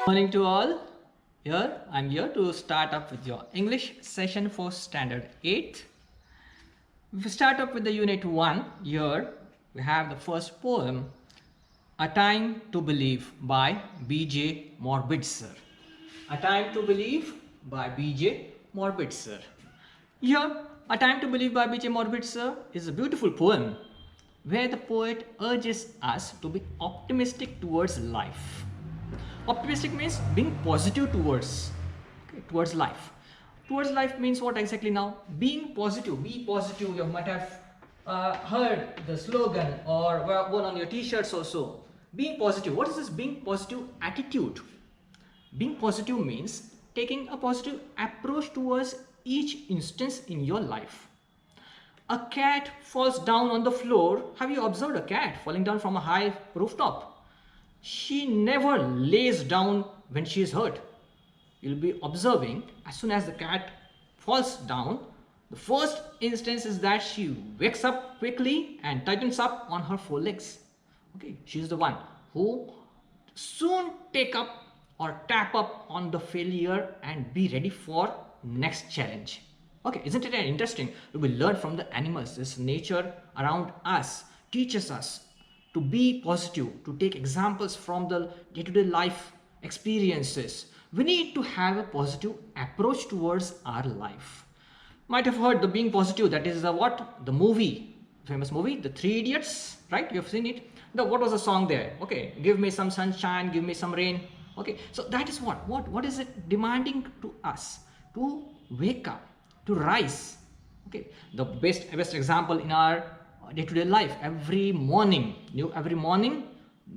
Morning to all. I'm here to start up with your English session for Standard 8. We start up with the Unit 1. Here we have the first poem, A Time to Believe by B.J. Morbitzer. A Time to Believe by B.J. Morbitzer. Here, A Time to Believe by B.J. Morbitzer is a beautiful poem where the poet urges us to be optimistic towards life. Optimistic means being positive towards life. Towards life means what exactly now? Being positive. Be positive. You might have heard the slogan or one on your t-shirts also. Being positive. What is this being positive attitude? Being positive means taking a positive approach towards each instance in your life. A cat falls down on the floor. Have you observed a cat falling down from a high rooftop? She never lays down when she is hurt. You'll be observing as soon as the cat falls down, the first instance is that she wakes up quickly and tightens up on her forelegs. Okay, she's the one who soon take up or tap up on the failure and be ready for next challenge. Okay, isn't it interesting? We learn from the animals. This nature around us teaches us to be positive, to take examples from the day-to-day life experiences. We need to have a positive approach towards our life. Might have heard the being positive, that is the movie, famous movie, The Three Idiots, right? You have seen it. What was the song there? Okay, give me some sunshine, give me some rain. Okay, so that is what is it demanding to us? To wake up, to rise. Okay, the best example in our day-to-day life, every morning,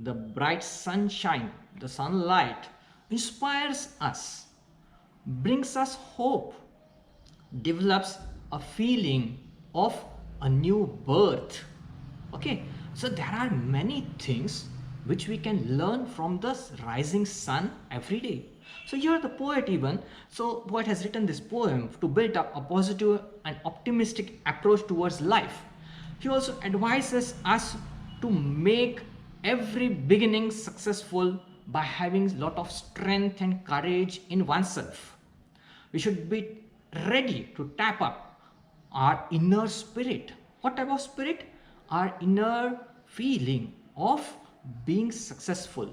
the bright sunshine, the sunlight inspires us, brings us hope, develops a feeling of a new birth. Okay, so there are many things which we can learn from the rising sun every day. So here the poet has written this poem to build up a positive and optimistic approach towards life. He also advises us to make every beginning successful by having a lot of strength and courage in oneself. We should be ready to tap up our inner spirit. What type of spirit? Our inner feeling of being successful.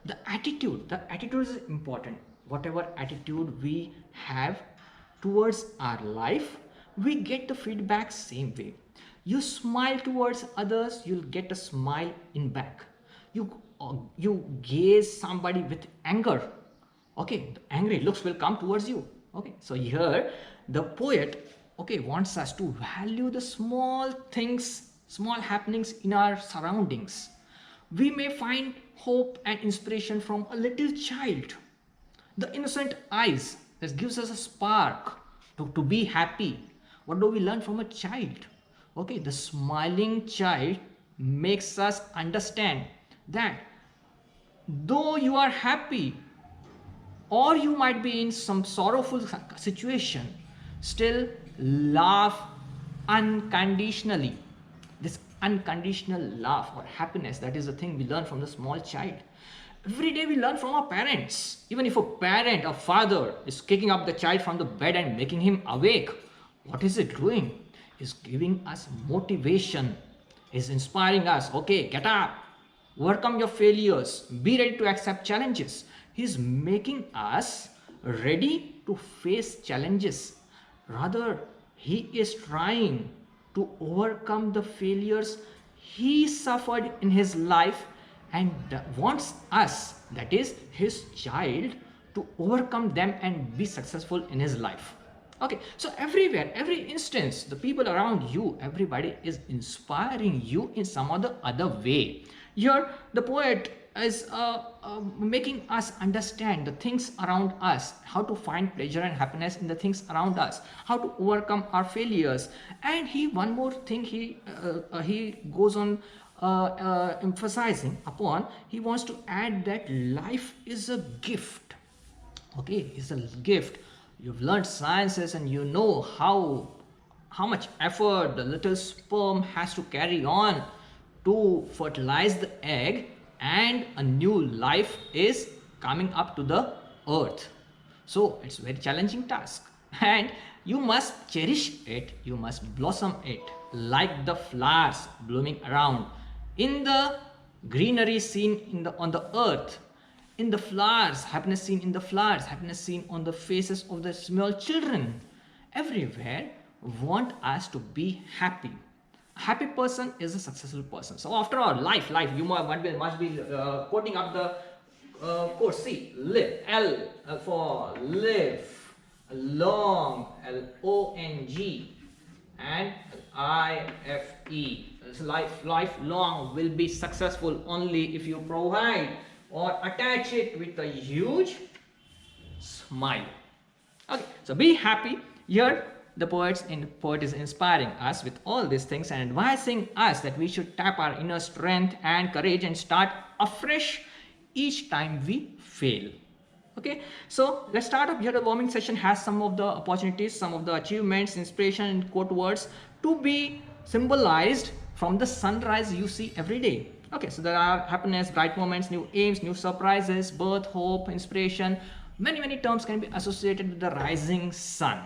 The attitude is important. Whatever attitude we have towards our life, we get the feedback same way. You smile towards others, you'll get a smile in back. You gaze somebody with anger, okay, the angry looks will come towards you. Okay, so here the poet wants us to value the small things, small happenings in our surroundings. We may find hope and inspiration from a little child. The innocent eyes that gives us a spark to be happy. What do we learn from a child? Okay, the smiling child makes us understand that though you are happy or you might be in some sorrowful situation, still laugh unconditionally. This unconditional laugh or happiness, that is the thing we learn from the small child. Every day we learn from our parents. Even if a father is kicking up the child from the bed and making him awake, what is it doing? Is giving us motivation, is inspiring us. Okay, get up, overcome your failures, be ready to accept challenges. He's making us ready to face challenges. Rather, he is trying to overcome the failures he suffered in his life and wants us, that is his child, to overcome them and be successful in his life. Okay, so everywhere, every instance, the people around you, everybody is inspiring you in some other way. Here, the poet is making us understand the things around us, how to find pleasure and happiness in the things around us, how to overcome our failures. And one more thing he goes on emphasizing upon. He wants to add that life is a gift. Okay, it's a gift. You've learned sciences and you know how much effort the little sperm has to carry on to fertilize the egg, and a new life is coming up to the earth. So it's a very challenging task, and you must cherish it, you must blossom it like the flowers blooming around in the greenery seen in the on the earth, in the flowers, happiness seen in the flowers, happiness seen on the faces of the small children. Everywhere want us to be happy. A happy person is a successful person. So after all, life, you must be quoting up the course. See, live, L for live, long, L-O-N-G, and I-F-E. Lifelong will be successful only if you provide or attach it with a huge smile. Okay, so be happy. Here the poet is inspiring us with all these things and advising us that we should tap our inner strength and courage and start afresh each time we fail. Okay, so let's start up here. The warming session has some of the opportunities, some of the achievements, inspiration and quote words to be symbolized from the sunrise you see every day. Okay, so there are happiness, bright moments, new aims, new surprises, birth, hope, inspiration. Many terms can be associated with the rising sun.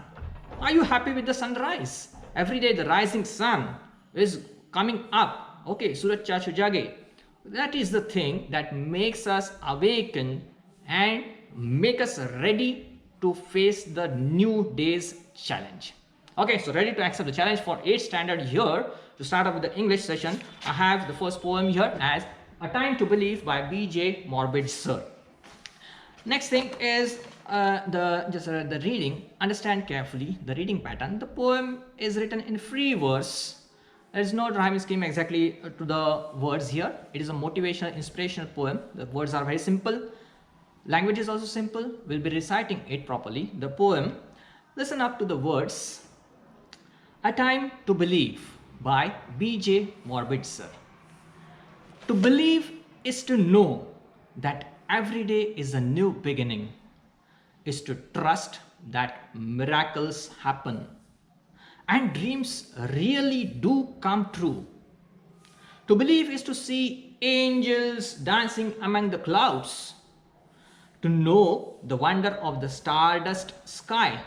Are you happy with the sunrise? Every day the rising sun is coming up. Okay, Suraj Chachu Jage. That is the thing that makes us awaken and make us ready to face the new day's challenge. Okay, so ready to accept the challenge for 8th standard here. To start off with the English session, I have the first poem here as A Time to Believe by B.J. Morbid Sir. Next thing is the reading. Understand carefully the reading pattern. The poem is written in free verse. There is no rhyming scheme exactly to the words here. It is a motivational, inspirational poem. The words are very simple. Language is also simple. We'll be reciting it properly. The poem, listen up to the words. A Time to Believe by B.J. Morbid Sir. To believe is to know that every day is a new beginning, is to trust that miracles happen and dreams really do come true. To believe is to see angels dancing among the clouds, to know the wonder of the stardust sky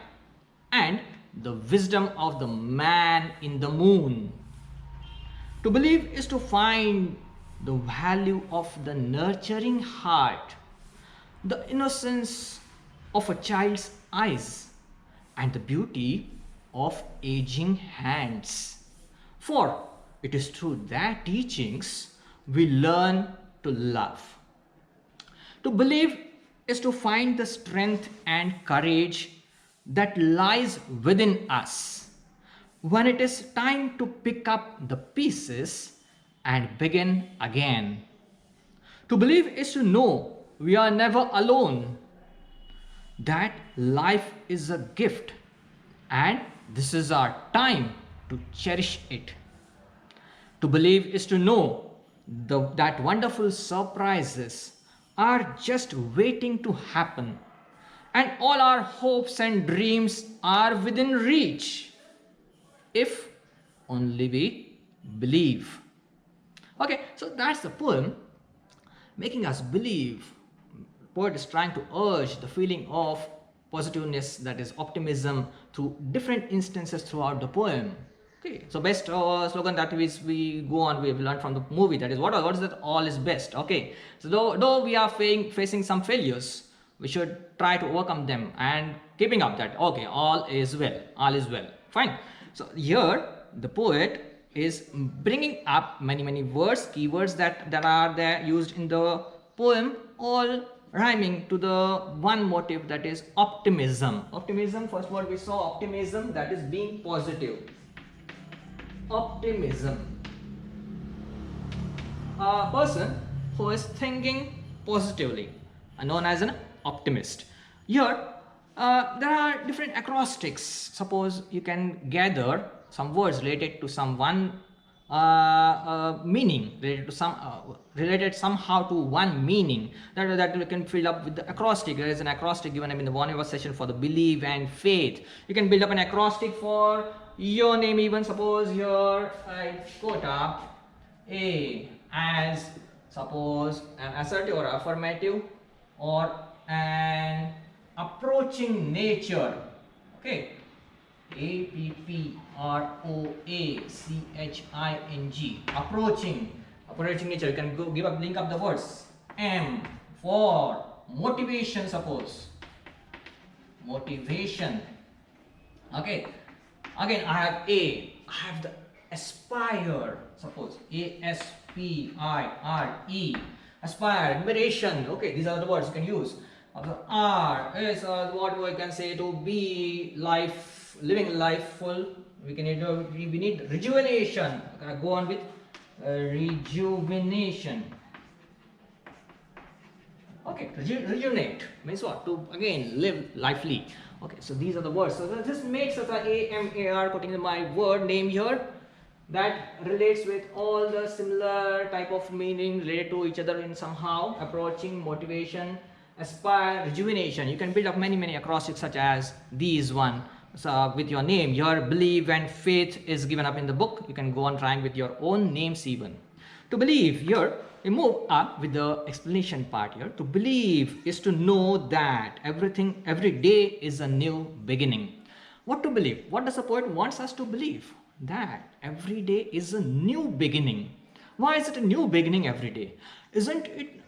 and the wisdom of the man in the moon. To believe is to find the value of the nurturing heart, the innocence of a child's eyes, and the beauty of aging hands. For it is through their teachings we learn to love. To believe is to find the strength and courage that lies within us when it is time to pick up the pieces and begin again. To believe is to know we are never alone, that life is a gift and this is our time to cherish it. To believe is to know that wonderful surprises are just waiting to happen and all our hopes and dreams are within reach if only we believe. Okay, so that's the poem making us believe. Poet is trying to urge the feeling of positiveness, that is optimism, through different instances throughout the poem. Okay, so best slogan that we go on, we have learned from the movie, that is what is that? All is best. Okay, so though we are facing some failures, we should try to overcome them and keeping up that okay, all is well, fine. So here the poet is bringing up many words, keywords that are there used in the poem, all rhyming to the one motive, that is optimism. First word we saw, optimism, that is being positive. Optimism, a person who is thinking positively, known as an optimist. Here there are different acrostics. Suppose you can gather some words related to some one meaning, related somehow to one meaning, that we can fill up with the acrostic. There is an acrostic given in the 1 hour session for the belief and faith. You can build up an acrostic for your name. Even suppose here I quote up A as suppose an assertive or affirmative, or an approaching nature. Okay, approaching, approaching nature. You can go give up, link up the words. M for motivation, suppose motivation. Okay, again I have A, I have the aspire, suppose ASPIRE, aspire, admiration. Okay, these are the words you can use. R is what we can say to be life, living life full. We need rejuvenation. Okay, go on with rejuvenation. Okay, rejuvenate means what? To again live lively. Okay, so these are the words. So this makes us a AMAR putting in my word name here that relates with all the similar type of meaning related to each other in somehow. Approaching, motivation, aspire, rejuvenation. You can build up many acrostic such as these one. So with your name, your belief and faith is given up in the book. You can go on trying with your own names even. To believe here, we move up with the explanation part here. To believe is to know that every day is a new beginning. What to believe? What does the poet wants us to believe? That every day is a new beginning. Why is it a new beginning every day? Isn't it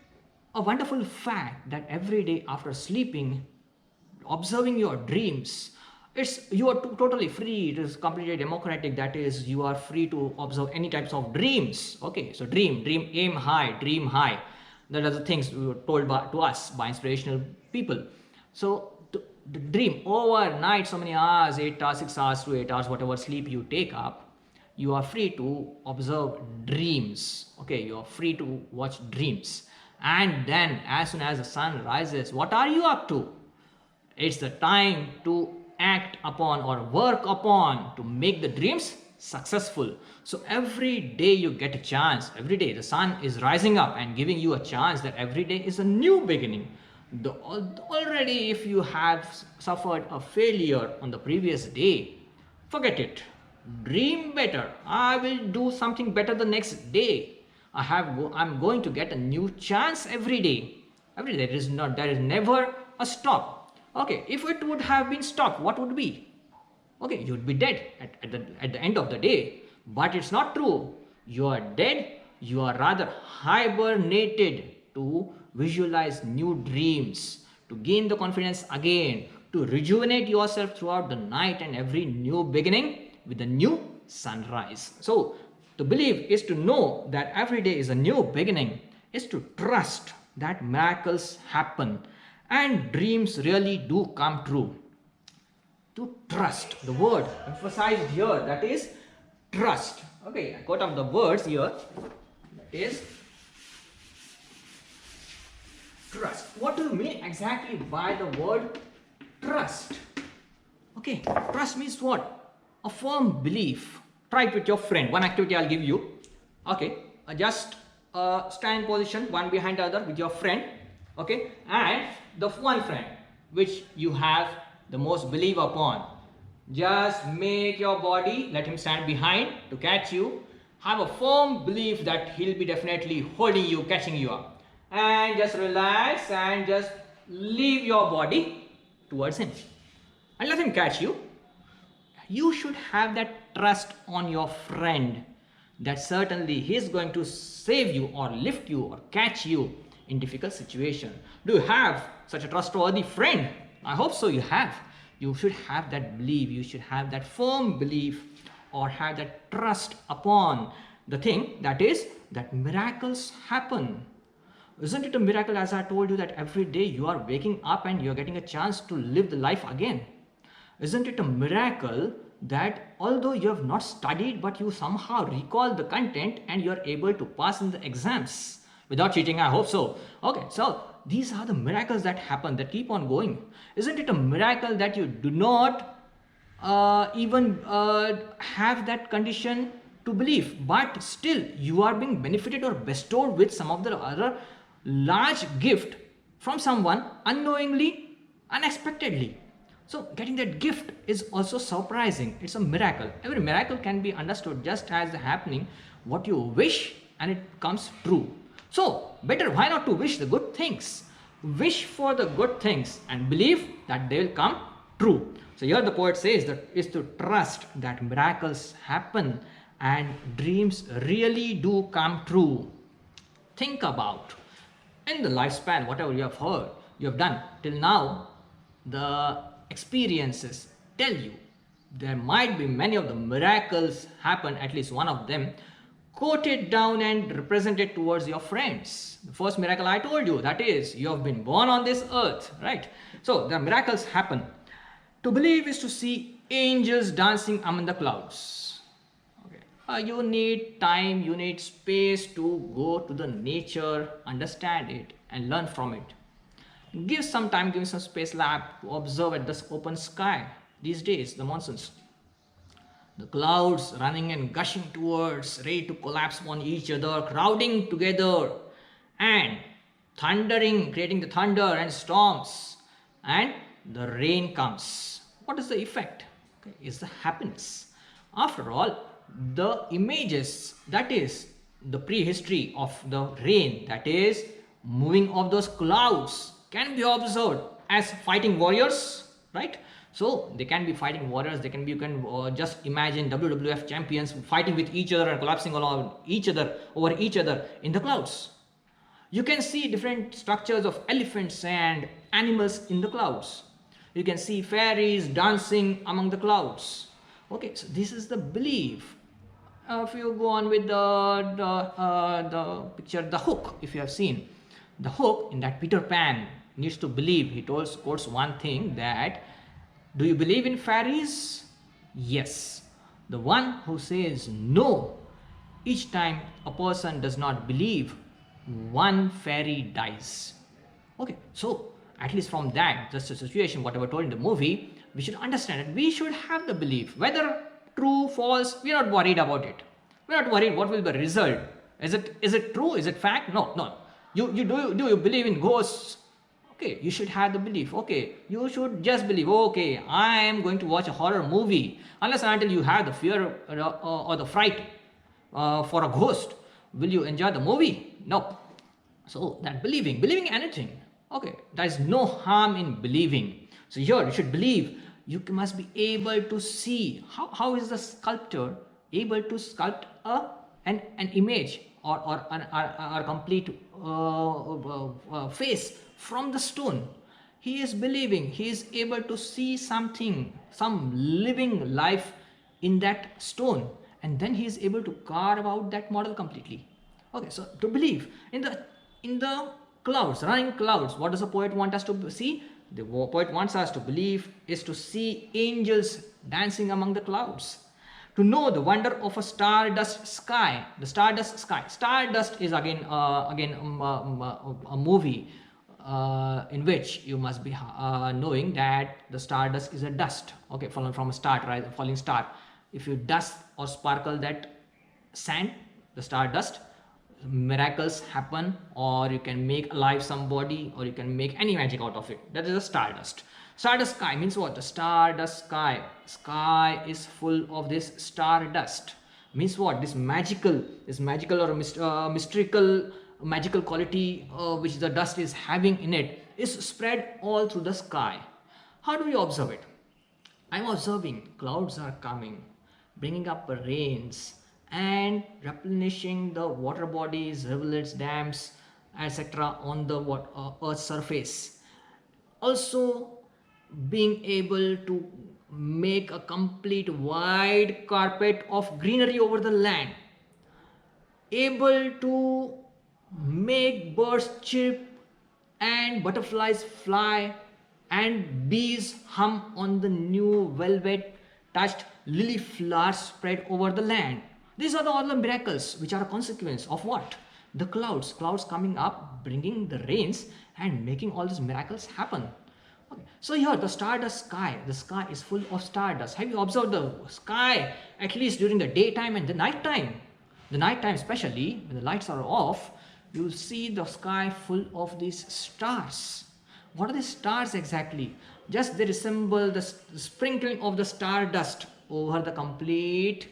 a wonderful fact that every day after sleeping, observing your dreams, you are totally free. It is completely democratic. That is, you are free to observe any types of dreams. Okay, so dream, aim high, dream high. That are the things we were told to us by inspirational people. So the dream overnight, so many hours, 8 hours, 6 hours to 8 hours, whatever sleep you take up, you are free to observe dreams. Okay, you are free to watch dreams. And then as soon as the sun rises, what are you up to? It's the time to act upon or work upon to make the dreams successful. So every day you get a chance. Every day the sun is rising up and giving you a chance that every day is a new beginning. Already if you have suffered a failure on the previous day, forget it. Dream better. I will do something better the next day. I'm going to get a new chance every day. Every day there is never a stop. Okay, if it would have been stopped, what would be? Okay, you would be dead at the end of the day. But it's not true. You are dead. You are rather hibernated to visualize new dreams, to gain the confidence again, to rejuvenate yourself throughout the night and every new beginning with a new sunrise. So, to believe is to know that every day is a new beginning, is to trust that miracles happen and dreams really do come true. To trust, the word emphasized here, that is trust. Okay, I got up the words here. That is trust. What do you mean exactly by the word trust? Okay, trust means what? A firm belief. Try it with your friend. One activity I'll give you. Okay, just stand in position one behind the other with your friend. Okay, and the one friend which you have the most belief upon, just make your body, let him stand behind to catch you. Have a firm belief that he'll be definitely holding you, catching you up, and just relax and just leave your body towards him and let him catch you. You should have that trust on your friend that certainly he is going to save you or lift you or catch you in difficult situation. Do you have such a trustworthy friend? I hope so you have. You should have that belief. You should have that firm belief or have that trust upon the thing, that is that miracles happen. Isn't it a miracle, as I told you, that every day you are waking up and you're getting a chance to live the life again? Isn't it a miracle that although you have not studied, but you somehow recall the content and you're able to pass in the exams? Without cheating, I hope so. Okay, so these are the miracles that happen, that keep on going. Isn't it a miracle that you do not even have that condition to believe, but still you are being benefited or bestowed with some of the other large gift from someone unknowingly, unexpectedly. So getting that gift is also surprising. It's a miracle. Every miracle can be understood just as happening what you wish and it comes true. So better, why not to wish the good things? Wish for the good things and believe that they will come true. So here the poet says that is to trust that miracles happen and dreams really do come true. Think about in the lifespan, whatever you have heard, you have done till now, the experiences tell you there might be many of the miracles happen, at least one of them quoted down and represented towards your friends. The first miracle I told you, that is you have been born on this earth, right? So the miracles happen. To believe is to see angels dancing among the clouds. Okay. You need time, you need space to go to the nature, understand it and learn from it. Give some time, give some space lab to observe at this open sky. These days, the monsoons, the clouds running and gushing towards, ready to collapse on each other, crowding together and thundering, creating the thunder and storms, and the rain comes. What is the effect? Okay, is the happiness. After all, the images, that is the prehistory of the rain, that is moving of those clouds, can be observed as fighting warriors, right? So they can be fighting warriors. They can be, you can just imagine WWF champions fighting with each other and collapsing along each other over each other in the clouds. You can see different structures of elephants and animals in the clouds. You can see fairies dancing among the clouds. Okay, so this is the belief. If you go on with the picture, the hook, if you have seen the hook in that Peter Pan needs to believe. He quotes one thing that, do you believe in fairies? Yes. The one who says no, each time a person does not believe, one fairy dies. Okay, so at least from that, just a situation, whatever told in the movie, we should understand that we should have the belief. Whether true, false, we are not worried about it. We are not worried what will be the result. Is it true? Is it fact? No, no. Do you believe in ghosts? Okay, you should have the belief. Okay, you should just believe, okay, I am going to watch a horror movie. Unless and until you have the fear or the fright for a ghost, will you enjoy the movie? No. So that believing anything, okay, there is no harm in believing. So here you should believe. You must be able to see how is the sculptor able to sculpt an image or a complete face from the stone. He is believing, he is able to see something, some living life in that stone, and then he is able to carve out that model completely. Okay, so to believe in the clouds, running clouds, what does the poet want us to see? The poet wants us to believe is to see angels dancing among the clouds. To know the wonder of a stardust sky. The stardust sky. Stardust is again a movie in which you must be knowing that the stardust is a dust. Okay, fallen from a star, right? A falling star. If you dust or sparkle that sand, the stardust, miracles happen, or you can make alive somebody, or you can make any magic out of it. That is a stardust. Stardust sky means what? The stardust sky. Sky is full of this stardust. Means what? This magical or mystical magical quality which the dust is having in it is spread all through the sky. How do we observe it? I'm observing clouds are coming, bringing up rains and replenishing the water bodies, rivulets, dams, etc. on the earth's surface. Also being able to make a complete wide carpet of greenery over the land, able to make birds chirp and butterflies fly and bees hum on the new velvet touched lily flowers spread over the land. These are all the miracles which are a consequence of what? The clouds coming up, bringing the rains and making all these miracles happen. Okay. So here the stardust sky, the sky is full of stardust. Have you observed the sky at least during the daytime and the night time? The night time especially, when the lights are off, you will see the sky full of these stars. What are the stars exactly? Just they resemble the sprinkling of the stardust over the complete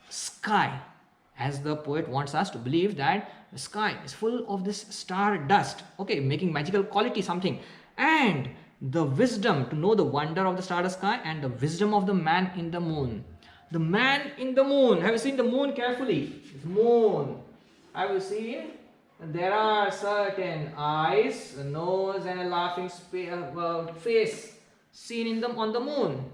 sky, as the poet wants us to believe that the sky is full of this star dust, okay, making magical quality something, and the wisdom to know the wonder of the stardust sky and the wisdom of the man in the moon. The man in the moon. Have you seen the moon carefully? It's moon. Have you seen? There are certain eyes, a nose, and a laughing face seen in them on the moon.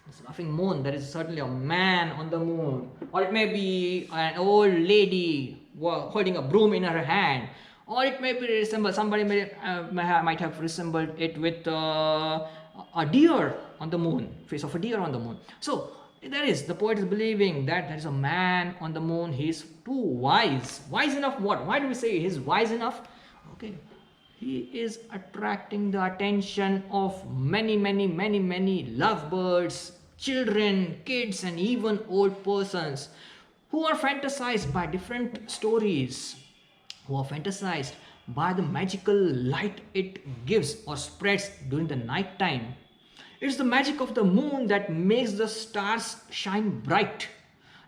This laughing moon, there is certainly a man on the moon, or it may be an old lady holding a broom in her hand, or it may be resemble somebody might have resembled it with a deer on the moon, face of a deer on the moon. So there is, the poet is believing that there is a man on the moon. He is too wise enough. What? Why do we say he is wise enough? Okay, he is attracting the attention of many lovebirds, children, kids, and even old persons who are fantasized by different stories, who are fantasized by the magical light it gives or spreads during the night time. It's the magic of the moon that makes the stars shine bright.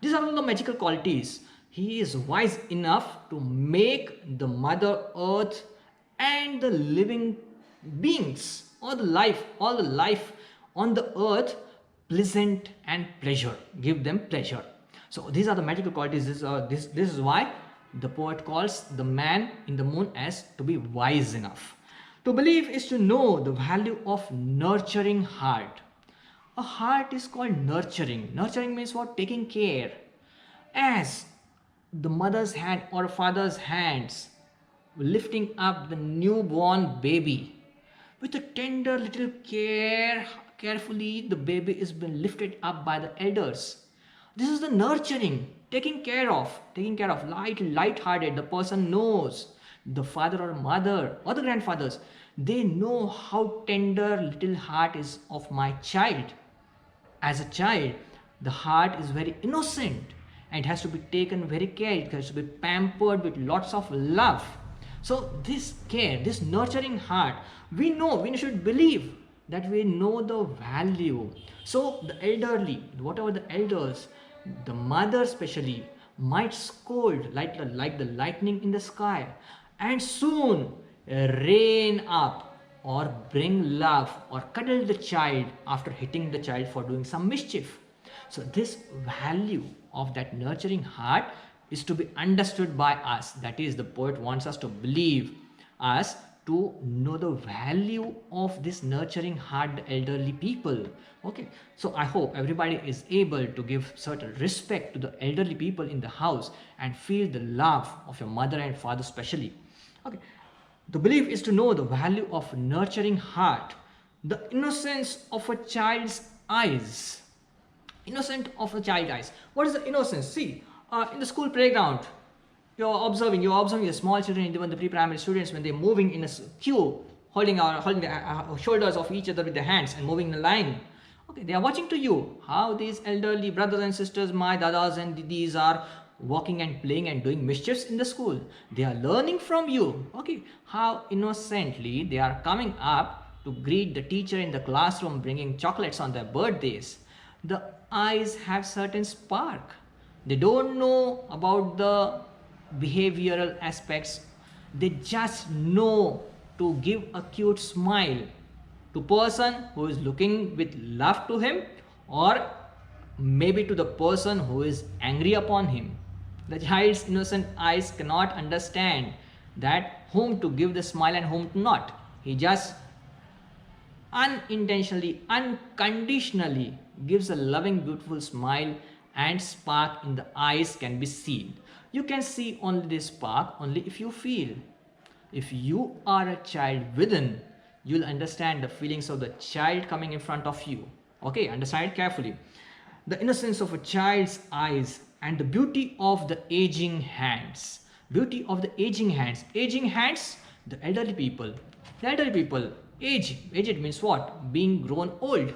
These are all the magical qualities. He is wise enough to make the Mother Earth and the living beings, all the life on the earth pleasant and pleasure, give them pleasure. So these are the magical qualities. This is why the poet calls the man in the moon as to be wise enough. To believe is to know the value of nurturing heart. A heart is called nurturing. Nurturing means what? Taking care. As the mother's hand or father's hands lifting up the newborn baby with a tender little care, carefully the baby is being lifted up by the elders. This is the nurturing, taking care of, light-hearted. The person knows, the father or mother or the grandfathers, they know how tender little heart is of my child. As a child, the heart is very innocent and it has to be taken very care. It has to be pampered with lots of love. So this care, this nurturing heart, we should believe that we know the value. So the elderly, whatever the elders, the mother especially, might scold like the lightning in the sky and soon rain up or bring love or cuddle the child after hitting the child for doing some mischief. So this value of that nurturing heart is to be understood by us. That is, the poet wants us to believe, us to know the value of this nurturing heart, the elderly people. Okay, so I hope everybody is able to give certain respect to the elderly people in the house and feel the love of your mother and father especially. Okay, the belief is to know the value of nurturing heart, the innocence of a child's eyes. Innocent of a child's eyes. What is the innocence? See, in the school playground, you're observing the small children, even the pre-primary students, when they're moving in a queue, holding the shoulders of each other with their hands and moving in a line. Okay, they are watching to you how these elderly brothers and sisters, my dadas and didis, are walking and playing and doing mischiefs in the school. They are learning from you. Okay, how innocently they are coming up to greet the teacher in the classroom, bringing chocolates on their birthdays. The eyes have certain spark. They don't know about the behavioral aspects. They just know to give a cute smile to person who is looking with love to him, or maybe to the person who is angry upon him. The child's innocent eyes cannot understand that whom to give the smile and whom to not. He just unintentionally, unconditionally gives a loving, beautiful smile, and spark in the eyes can be seen. You can see only this spark only if you feel. If you are a child within, you'll understand the feelings of the child coming in front of you. Okay, understand it carefully. The innocence of a child's eyes and the beauty of the aging hands. Beauty of the aging hands. Aging hands, the elderly people. The elderly people, aged means what? Being grown old.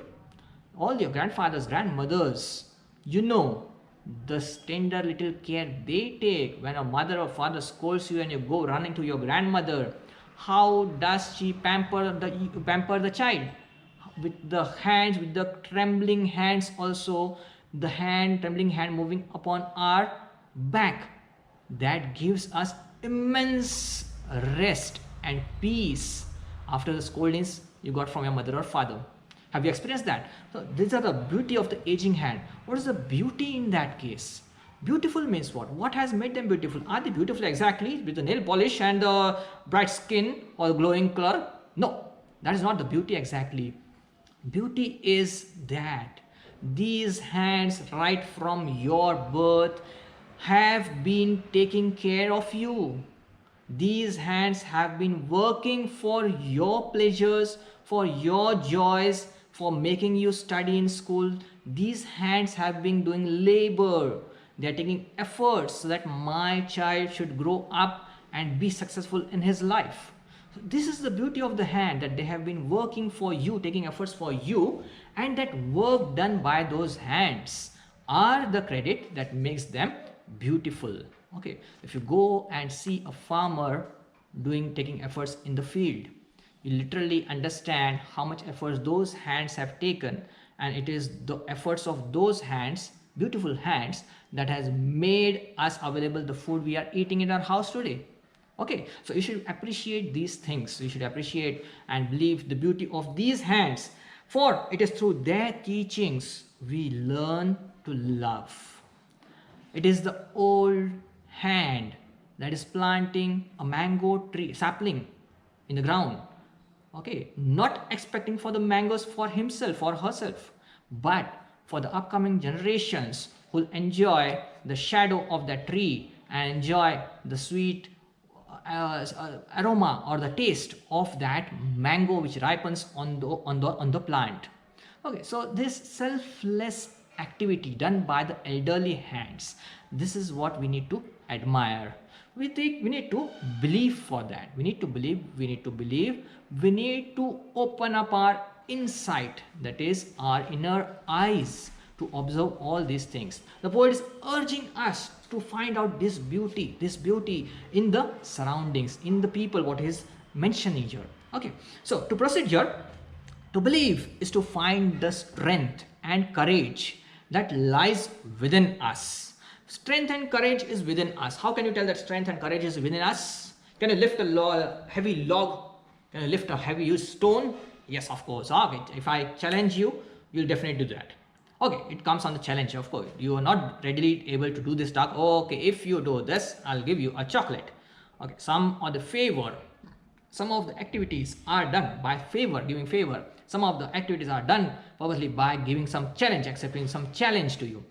All your grandfathers, grandmothers, you know, the tender little care they take when a mother or father scolds you and you go running to your grandmother. How does she pamper the child? With the hands, with the trembling hands also, the trembling hand moving upon our back that gives us immense rest and peace after the scoldings you got from your mother or father. Have you experienced that? So these are the beauty of the aging hand. What is the beauty in that case? Beautiful means what? What has made them beautiful? Are they beautiful exactly with the nail polish and the bright skin or glowing color? No, that is not the beauty exactly. Beauty is that these hands right from your birth have been taking care of you. These hands have been working for your pleasures, for your joys, for making you study in school. These hands have been doing labor. They are taking efforts so that my child should grow up and be successful in his life. So this is the beauty of the hand, that they have been working for you, taking efforts for you, and that work done by those hands are the credit that makes them beautiful. Okay, if you go and see a farmer taking efforts in the field, you literally understand how much efforts those hands have taken, and it is the efforts of those hands, beautiful hands, that has made us available the food we are eating in our house today. Okay, so you should appreciate these things. You should appreciate and believe the beauty of these hands, for it is through their teachings we learn to love. It is the old hand that is planting a mango tree sapling in the ground. Okay, not expecting for the mangoes for himself or herself, but for the upcoming generations who will enjoy the shadow of that tree and enjoy the sweet aroma or the taste of that mango which ripens on the plant. Okay, so this selfless activity done by the elderly hands, this is what we need to admire. We need to believe for that. We need to believe, we need to believe, we need to open up our insight, that is our inner eyes, to observe all these things. The poet is urging us to find out this beauty in the surroundings, in the people, what is mentioning here. Okay, so to proceed here, to believe is to find the strength and courage that lies within us. Strength and courage is within us. How can you tell that strength and courage is within us? Can you lift a heavy log? Can you lift a heavy stone? Yes, of course. Okay, if I challenge you, you'll definitely do that. Okay, it comes on the challenge, of course. You are not readily able to do this task. Okay, if you do this, I'll give you a chocolate. Okay, some of the activities are done by favor, giving favor. Some of the activities are done purposely by giving some challenge, accepting some challenge to you.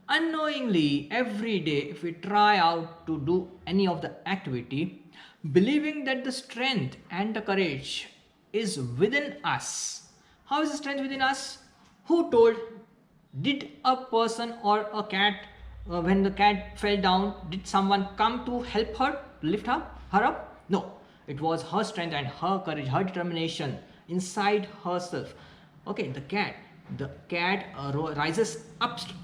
Unknowingly, every day, if we try out to do any of the activity, believing that the strength and the courage is within us. How is the strength within us? Who told? Did a person or a cat, when the cat fell down, did someone come to help her, lift her up? No, it was her strength and her courage, her determination inside herself. Okay, the cat rises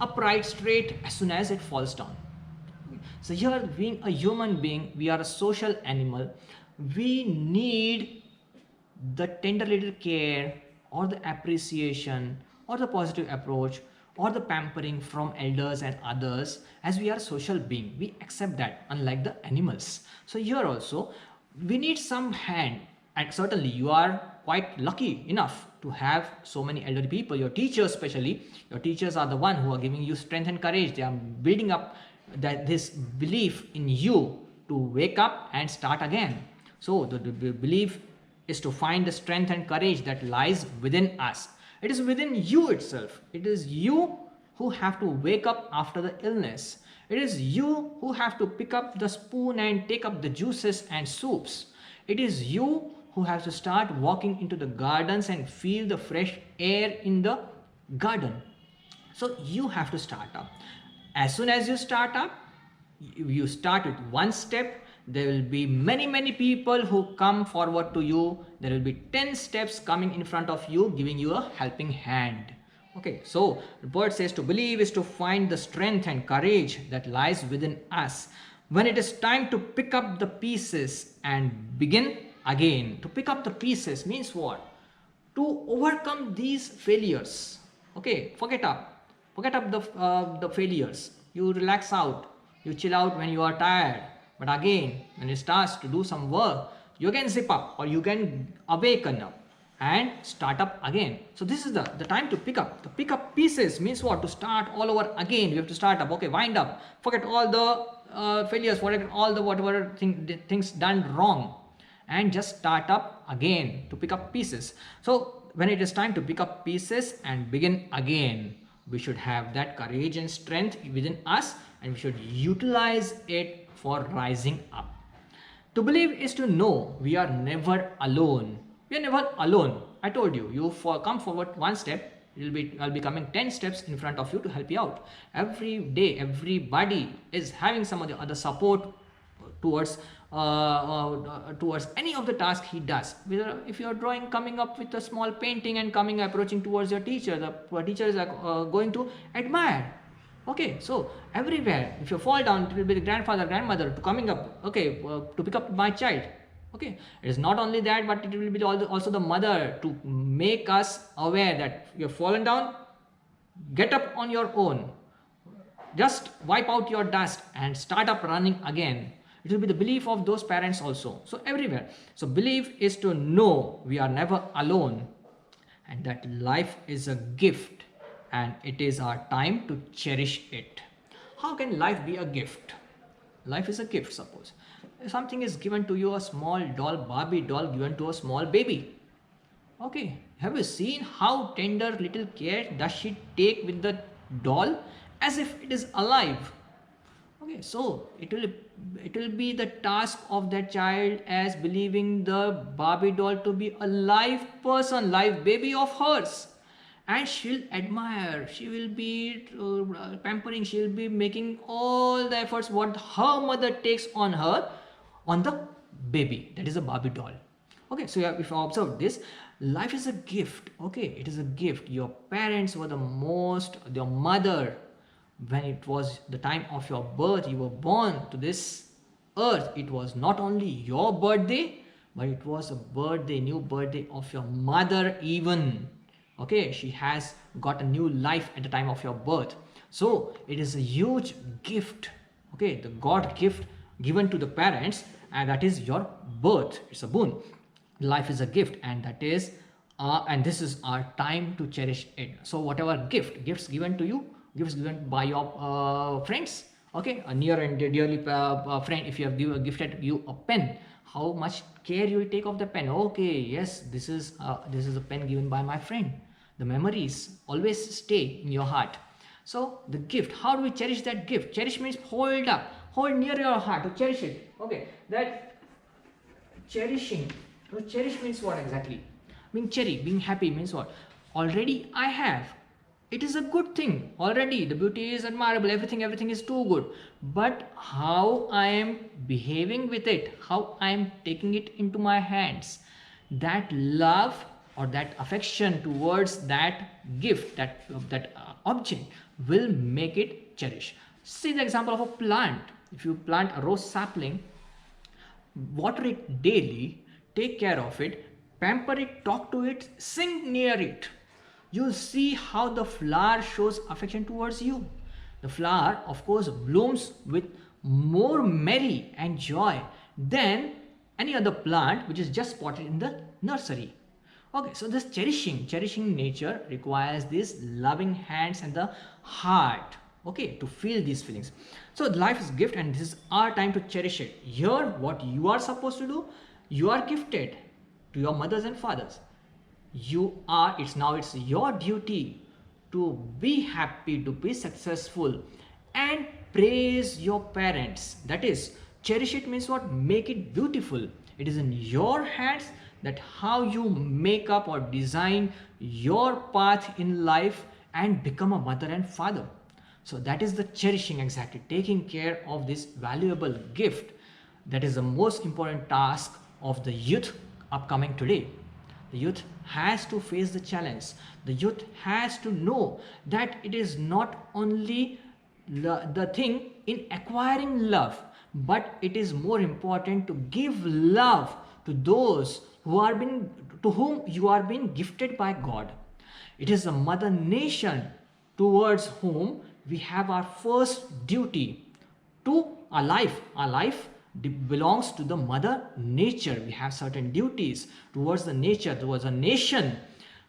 upright straight as soon as it falls down. So here, being a human being, we are a social animal. We need the tender little care or the appreciation or the positive approach or the pampering from elders and others, as we are a social being. We accept that, unlike the animals. So here also, we need some hand, and certainly you are quite lucky enough to have so many elderly people. Your teachers, especially, your teachers are the one who are giving you strength and courage. They are building up this belief in you to wake up and start again. So the belief is to find the strength and courage that lies within us. It is within you itself. It is you who have to wake up after the illness. It is you who have to pick up the spoon and take up the juices and soups. It is you who have to start walking into the gardens and feel the fresh air in the garden. So you have to start up. As soon as you start up, you start with one step, there will be many people who come forward to you. There will be 10 steps coming in front of you, giving you a helping hand. Okay, so the poet says to believe is to find the strength and courage that lies within us. When it is time to pick up the pieces and begin again. To pick up the pieces means what? To overcome these failures. Okay, forget up the failures. You relax out. You chill out when you are tired. But again, when it starts to do some work, you can zip up or you can awaken up and start up again. So this is the time to pick up. The pick up pieces means what? To start all over again. You have to start up. Okay, wind up. Forget all the failures, forget all the whatever things done wrong, and just start up again to pick up pieces. So when it is time to pick up pieces and begin again, we should have that courage and strength within us, and we should utilize it for rising up. To believe is to know we are never alone. We are never alone. I told you, come forward one step, I'll be coming 10 steps in front of you to help you out. Every day, everybody is having some of the other support towards towards any of the task he does. Whether if you are drawing, coming up with a small painting and approaching towards your teacher, the teacher is going to admire. Okay, so everywhere, if you fall down, it will be the grandfather, grandmother to coming up, okay, to pick up my child. Okay, it is not only that, but it will be also the mother to make us aware that you have fallen down, get up on your own, just wipe out your dust and start up running again. It will be the belief of those parents also. So everywhere. So belief is to know we are never alone, and that life is a gift and it is our time to cherish it. How can life be a gift? Life is a gift. Suppose something is given to you, a small doll, Barbie doll given to a small baby. Okay, have you seen how tender little care does she take with the doll as if it is alive? Okay, so it will be the task of that child as believing the Barbie doll to be a live person, live baby of hers, and she'll admire, she will be pampering, she'll be making all the efforts what her mother takes on her, on the baby, that is a Barbie doll. Okay, so if you observe this, life is a gift. Okay, it is a gift. Your parents were your mother, when it was the time of your birth, you were born to this earth, it was not only your birthday, but it was a birthday, new birthday of your mother even. Okay, she has got a new life at the time of your birth. So it is a huge gift. Okay, the God gift given to the parents, and that is your birth. It's a boon. Life is a gift, and that is and this is our time to cherish it. So whatever gifts given to you, gifts given by your friends, okay, a near and dearly friend, if you have gifted you a pen, how much care you will take of the pen. Okay, yes, this is a pen given by my friend. The memories always stay in your heart. So the gift, how do we cherish that gift? Cherish means hold near your heart, to cherish it. Okay, that cherishing. So cherish means what exactly? Being happy means what? Already I have. It is a good thing. Already the beauty is admirable. Everything is too good. But how I am behaving with it, how I am taking it into my hands, that love or that affection towards that gift, that object will make it cherish. See the example of a plant. If you plant a rose sapling, water it daily, take care of it, pamper it, talk to it, sing near it, you'll see how the flower shows affection towards you. The flower, of course, blooms with more merry and joy than any other plant which is just spotted in the nursery. Okay, so this cherishing nature requires these loving hands and the heart, okay, to feel these feelings. So life is a gift, and this is our time to cherish it. Here, what you are supposed to do, you are gifted to your mothers and fathers. It's your duty to be happy, to be successful, and praise your parents. That is, cherish it means what? Make it beautiful. It is in your hands that how you make up or design your path in life and become a mother and father. So that is the cherishing, exactly, taking care of this valuable gift. That is the most important task of the youth upcoming today. The youth has to face the challenge. The youth has to know that it is not only the thing in acquiring love, but it is more important to give love to those to whom you are being gifted by God. It is the mother nation towards whom we have our first duty to our life. Our life belongs to the mother nature. We have certain duties towards the nature, towards a nation,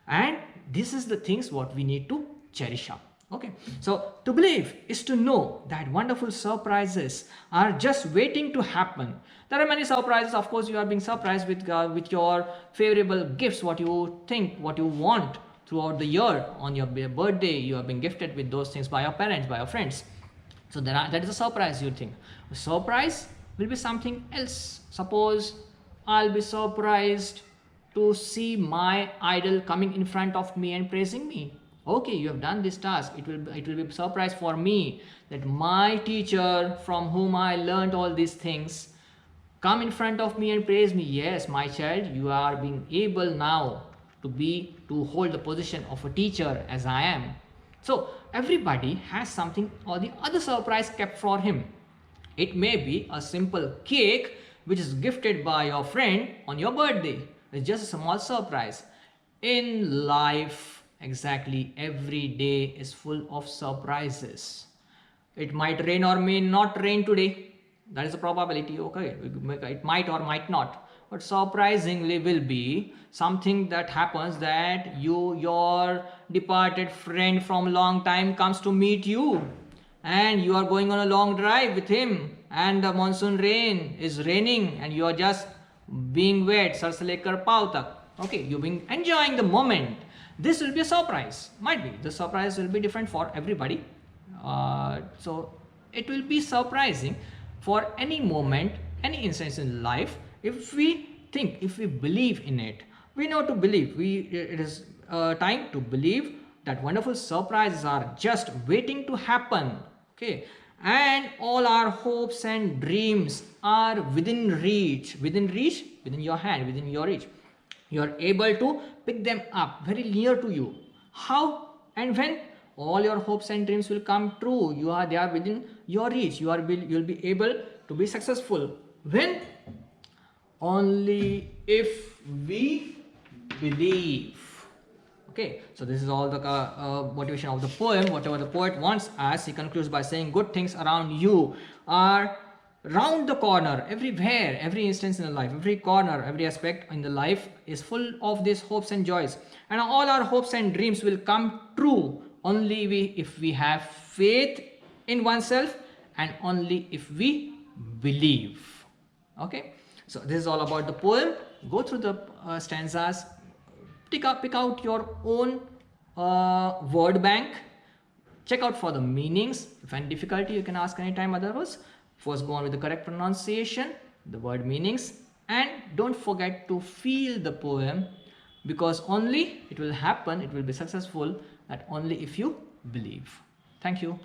and this is the things what we need to cherish up. Okay, so to believe is to know that wonderful surprises are just waiting to happen. There are many surprises. Of course, you are being surprised with your favorable gifts, what you think, what you want throughout the year. On your birthday, you have been gifted with those things by your parents, by your friends. So that is a surprise, you think. A surprise will be something else. Suppose I'll be surprised to see my idol coming in front of me and praising me. Okay, you have done this task. It will be a surprise for me that my teacher from whom I learned all these things come in front of me and praise me. Yes, my child, you are being able now to hold the position of a teacher as I am. So everybody has something or the other surprise kept for him. It may be a simple cake which is gifted by your friend on your birthday. It's just a small surprise. In life, exactly every day is full of surprises. It might rain or may not rain today. That is a probability. Okay, it might or might not. But surprisingly will be something that happens that your departed friend from long time comes to meet you, and you are going on a long drive with him, and the monsoon rain is raining and you are just being wet. Sarsalekar pautak. Okay, you've been enjoying the moment. This will be a surprise. Might be the surprise will be different for everybody. So it will be surprising for any moment, any instance in life. If we think, if we believe in it, we know to believe. It is time to believe that wonderful surprises are just waiting to happen. Okay, and all our hopes and dreams are within reach. Within reach, within your hand, within your reach. You are able to pick them up very near to you. How and when? All your hopes and dreams will come true. They are within your reach. You'll be able to be successful. When? Only if we believe. Okay, so this is all the motivation of the poem. Whatever the poet wants us, he concludes by saying good things around you are round the corner, everywhere, every instance in the life, every corner, every aspect in the life is full of these hopes and joys, and all our hopes and dreams will come true only if we have faith in oneself, and only if we believe. Okay, so this is all about the poem. Go through the stanzas, pick out your own word bank, check out for the meanings. If any difficulty, you can ask anytime. Otherwise, first go on with the correct pronunciation, the word meanings, and don't forget to feel the poem, because only it will happen, it will be successful, that only if you believe. Thank you.